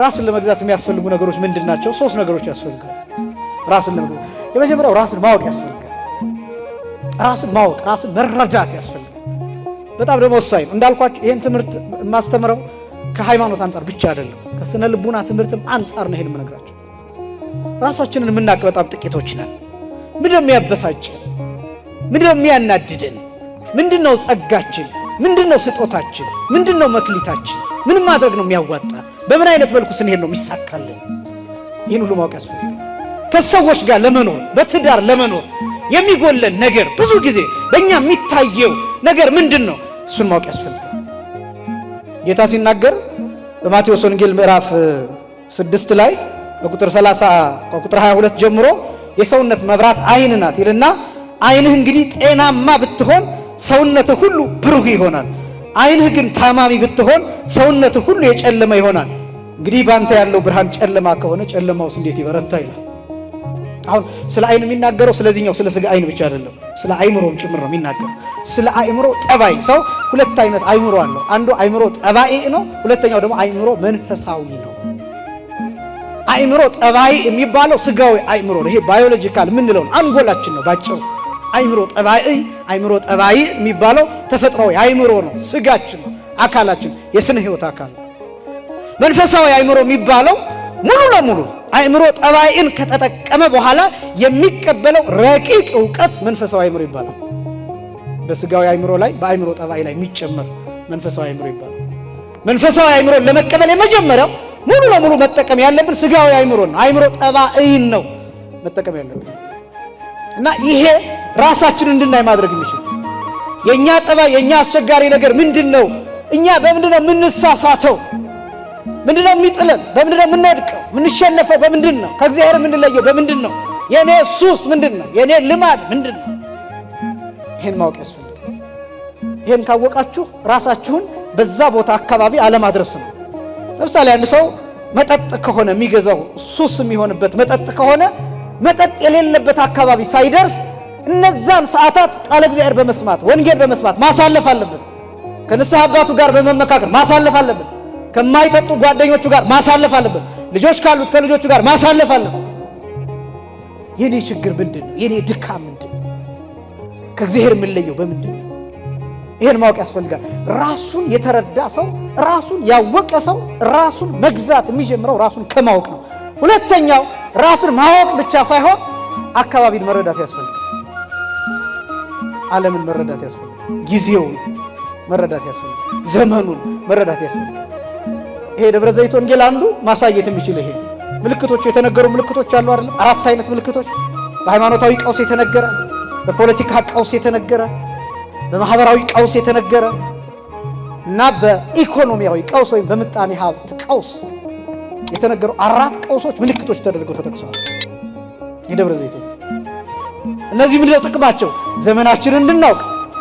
ራስን ለመግዛት የሚያስፈልጉ ነገሮች ምንድናቸው? ሶስት ነገሮች ያስፈልጋሉ። ራስን ለመግዛት የመጀመሪያው ራስን ማወቅ ያስፈልጋል። ራስን ማወቅ፣ ራስን መረዳት ያስፈልጋል። በጣም ደግሞ ወሳኝ ነው። እንዳልኳችሁ ይሄን ትምህርት የማስተምረው ከሃይማኖት አንፃር ብቻ አይደለም፣ ከስነ ልቡና ትምህርትም አንፃር ነው። ይሄን የምነግራችሁ ራሳችንን የምናውቅ በጣም ጥቂቶች ነን። ምንድነው የሚያበሳጭን? ምንድነው የሚያናድደን? ምንድነው ጸጋችን? ምንድነው ስጦታችን? ምንድነው መክሊታችን? ምን ማድረግ ነው የሚያዋጣ? በምን አይነት መልኩ ስንሄድ ነው የሚሳካልን? ይህን ሁሉ ማወቅ ያስፈልጋል። ከሰዎች ጋር ለመኖር በትዳር ለመኖር የሚጎለን ነገር ብዙ ጊዜ በእኛ የሚታየው ነገር ምንድነው? እሱን ማወቅ ያስፈልጋል። ጌታ ሲናገር በማቴዎስ ወንጌል ምዕራፍ 6 ላይ በቁጥር 22 ጀምሮ የሰውነት መብራት አይን ናት ይልና አይንህ እንግዲህ ጤናማ ብትሆን ሰውነትህ ሁሉ ብሩህ ይሆናል። አይንህ ግን ታማሚ ብትሆን ሰውነትህ ሁሉ የጨለመ ይሆናል። እንግዲህ ባንተ ያለው ብርሃን ጨለማ ከሆነ ጨለማውስ እንዴት ይበረታ ይላል። አሁን ስለ አይን የሚናገረው ስለዚህኛው ስለ ስጋ አይን ብቻ አይደለም፣ ስለ አይምሮም ጭምር ነው የሚናገረው። ስለ አይምሮ ጠባይ። ሰው ሁለት አይነት አይምሮ አለው። አንዱ አይምሮ ጠባይ ነው፣ ሁለተኛው ደግሞ አይምሮ መንፈሳዊ ነው። አይምሮ ጠባይ የሚባለው ስጋዊ አይምሮ ነው። ይሄ ባዮሎጂካል የምንለው ነው፣ አንጎላችን ነው ባጭሩ። አይምሮ ጠባይ የሚባለው ተፈጥሯዊ አይምሮ ነው፣ ስጋችን ነው፣ አካላችን፣ የስነ ህይወት አካል ነው። መንፈሳዊ አይምሮ የሚባለው ሙሉ ለሙሉ አይምሮ ጠባይን ከተጠቀመ በኋላ የሚቀበለው ረቂቅ ዕውቀት መንፈሳዊ አይምሮ ይባላል። በስጋዊ አይምሮ ላይ በአይምሮ ጠባይ ላይ የሚጨመር መንፈሳዊ አይምሮ ይባላል። መንፈሳዊ አይምሮን ለመቀበል የመጀመሪያው ሙሉ ለሙሉ መጠቀም ያለብን ስጋዊ አይምሮ ነው። አይምሮ ጠባይን ነው መጠቀም ያለብን እና ይሄ ራሳችንን እንድናይ ማድረግ የሚችል የኛ ጠባይ የኛ አስቸጋሪ ነገር ምንድነው? እኛ በምንድነው የምንሳሳተው? ምንድነው የሚጥለን? በምንድነው የምንወድቀው? የምንሸነፈው በምንድነው? ከእግዚአብሔር የምንለየው በምንድነው? የኔ ሱስ ምንድነው? የኔ ልማድ ምንድነው? ይሄን ማወቅ ያስፈልጋል። ይሄን ካወቃችሁ ራሳችሁን በዛ ቦታ አካባቢ አለማድረስ ነው። ለምሳሌ አንድ ሰው መጠጥ ከሆነ የሚገዛው ሱስ የሚሆንበት መጠጥ ከሆነ መጠጥ የሌለበት አካባቢ ሳይደርስ እነዛን ሰዓታት ቃለ እግዚአብሔር በመስማት ወንጌል በመስማት ማሳለፍ አለበት። ከንስሐ አባቱ ጋር በመመካከር ማሳለፍ አለበት። ከማይጠጡ ጓደኞቹ ጋር ማሳለፍ አለበት። ልጆች ካሉት ከልጆቹ ጋር ማሳለፍ አለበት። የኔ ችግር ምንድነው? የኔ ድካም ምንድነው? ከእግዚአብሔር የምንለየው በምንድነው? ይሄን ማወቅ ያስፈልጋል። ራሱን የተረዳ ሰው፣ ራሱን ያወቀ ሰው ራሱን መግዛት የሚጀምረው ራሱን ከማወቅ ነው። ሁለተኛው ራስን ማወቅ ብቻ ሳይሆን አካባቢን መረዳት ያስፈልጋል። ዓለምን መረዳት ያስፈልጋል። ጊዜውን መረዳት ያስፈልጋል። ዘመኑን መረዳት ያስፈልጋል። ይሄ ደብረ ዘይት ወንጌል አንዱ ማሳየት የሚችል ይሄ ምልክቶቹ የተነገሩ ምልክቶች አሉ አይደል? 4 አይነት ምልክቶች በሃይማኖታዊ ቀውስ የተነገረ፣ በፖለቲካ ቀውስ የተነገረ፣ በማህበራዊ ቀውስ የተነገረ እና በኢኮኖሚያዊ ቀውስ ወይም በምጣኔ ሀብት ቀውስ የተነገሩ 4 ቀውሶች ምልክቶች ተደርገው ተጠቅሰዋል። የደብረ ዘይት እነዚህ ምንድነው ጥቅማቸው? ዘመናችንን እንድናውቅ፣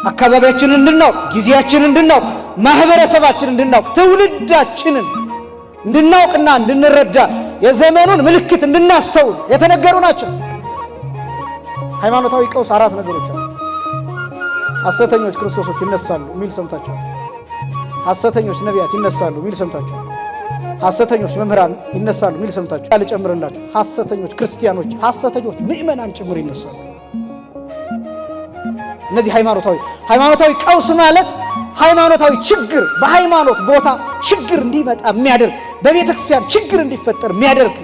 አካባቢያችንን እንድናውቅ፣ ጊዜያችንን እንድናውቅ፣ ማህበረሰባችንን እንድናውቅ፣ ትውልዳችንን እንድናውቅና እንድንረዳ የዘመኑን ምልክት እንድናስተውል የተነገሩ ናቸው። ሃይማኖታዊ ቀውስ 4 ነገሮች አሉ። ሐሰተኞች ክርስቶሶች ይነሳሉ የሚል ሰምታችኋል። ሐሰተኞች ነቢያት ይነሳሉ የሚል ሰምታችኋል። ሐሰተኞች መምህራን ይነሳሉ የሚል ሰምታችኋል። አልጨምርላችሁ፣ ሐሰተኞች ክርስቲያኖች፣ ሐሰተኞች ምእመናን ጭምር ይነሳሉ። እነዚህ ሃይማኖታዊ ቀውስ ማለት ሃይማኖታዊ ችግር፣ በሃይማኖት ቦታ ችግር እንዲመጣ የሚያደርግ፣ በቤተ ክርስቲያን ችግር እንዲፈጠር የሚያደርግ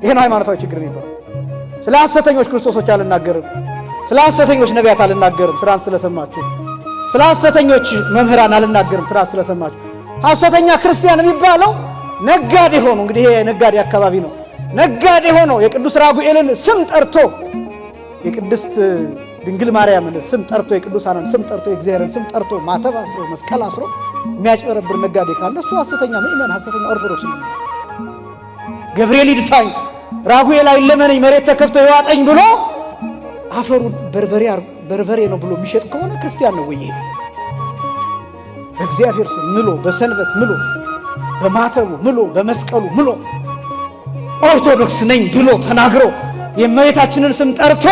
ይሄ ነው ሃይማኖታዊ ችግር የሚባለው። ስለ ሐሰተኞች ክርስቶሶች አልናገርም፣ ስለ ሐሰተኞች ነቢያት አልናገርም፣ ትናንት ስለሰማችሁ። ስለ ሐሰተኞች መምህራን አልናገርም፣ ትናንት ስለሰማችሁ። ሐሰተኛ ክርስቲያን የሚባለው ነጋዴ ሆኖ፣ እንግዲህ ይሄ ነጋዴ አካባቢ ነው። ነጋዴ ሆኖ የቅዱስ ራጉኤልን ስም ጠርቶ፣ የቅድስት ድንግል ማርያምን ስም ጠርቶ፣ የቅዱሳንን ስም ጠርቶ፣ የእግዚአብሔርን ስም ጠርቶ ማተብ አስሮ መስቀል አስሮ የሚያጭበረብር ነጋዴ ካለ እሱ ሐሰተኛ ምእመን፣ ሐሰተኛ ኦርቶዶክስ ነው። ገብርኤል ይድፋኝ፣ ራጉኤል አይለመነኝ፣ መሬት ተከፍቶ ይዋጠኝ ብሎ አፈሩን በርበሬ ነው ብሎ የሚሸጥ ከሆነ ክርስቲያን ነው ወይ? ይሄ በእግዚአብሔር ስም ምሎ፣ በሰንበት ምሎ፣ በማተቡ ምሎ፣ በመስቀሉ ምሎ ኦርቶዶክስ ነኝ ብሎ ተናግሮ የእመቤታችንን ስም ጠርቶ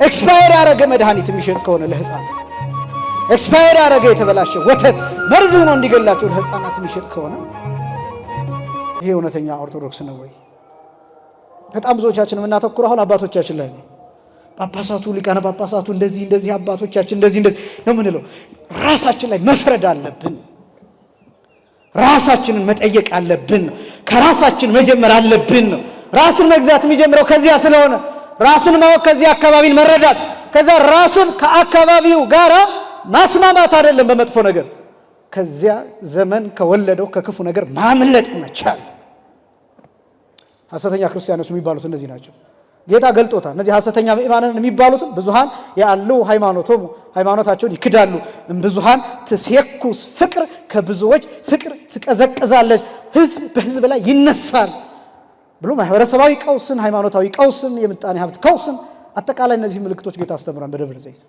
ኤክስፓየር ያደረገ መድኃኒት የሚሸጥ ከሆነ ለሕፃን ኤክስፓየር ያደረገ የተበላሸ ወተት መርዝ ሆኖ እንዲገላቸው ለሕፃናት የሚሸጥ ከሆነ ይሄ እውነተኛ ኦርቶዶክስ ነው ወይ? በጣም ብዙዎቻችን የምናተኩረው አሁን አባቶቻችን ላይ ነው። ጳጳሳቱ ሊቃነ ጳጳሳቱ እንደዚህ አባቶቻችን እንደዚህ ነው የምንለው። ራሳችን ላይ መፍረድ አለብን። ራሳችንን መጠየቅ አለብን። ከራሳችን መጀመር አለብን። ራስን መግዛት የሚጀምረው ከዚያ ስለሆነ ራስን ማወቅ፣ ከዚያ አካባቢን መረዳት፣ ከዛ ራስን ከአካባቢው ጋር ማስማማት አይደለም በመጥፎ ነገር፣ ከዚያ ዘመን ከወለደው ከክፉ ነገር ማምለጥ መቻል። ሐሰተኛ ክርስቲያኖች የሚባሉት እነዚህ ናቸው። ጌታ ገልጦታል። እነዚህ ሐሰተኛ ምእማናን የሚባሉት ብዙሃን ያሉ ሃይማኖታቸውን ይክዳሉ። ብዙሃን ትሴኩስ ፍቅር፣ ከብዙዎች ፍቅር ትቀዘቅዛለች፣ ህዝብ በህዝብ ላይ ይነሳል ብሎ ማህበረሰባዊ ቀውስን፣ ሃይማኖታዊ ቀውስን፣ የምጣኔ ሀብት ቀውስን፣ አጠቃላይ እነዚህ ምልክቶች ጌታ አስተምሯል በደብረ ዘይት።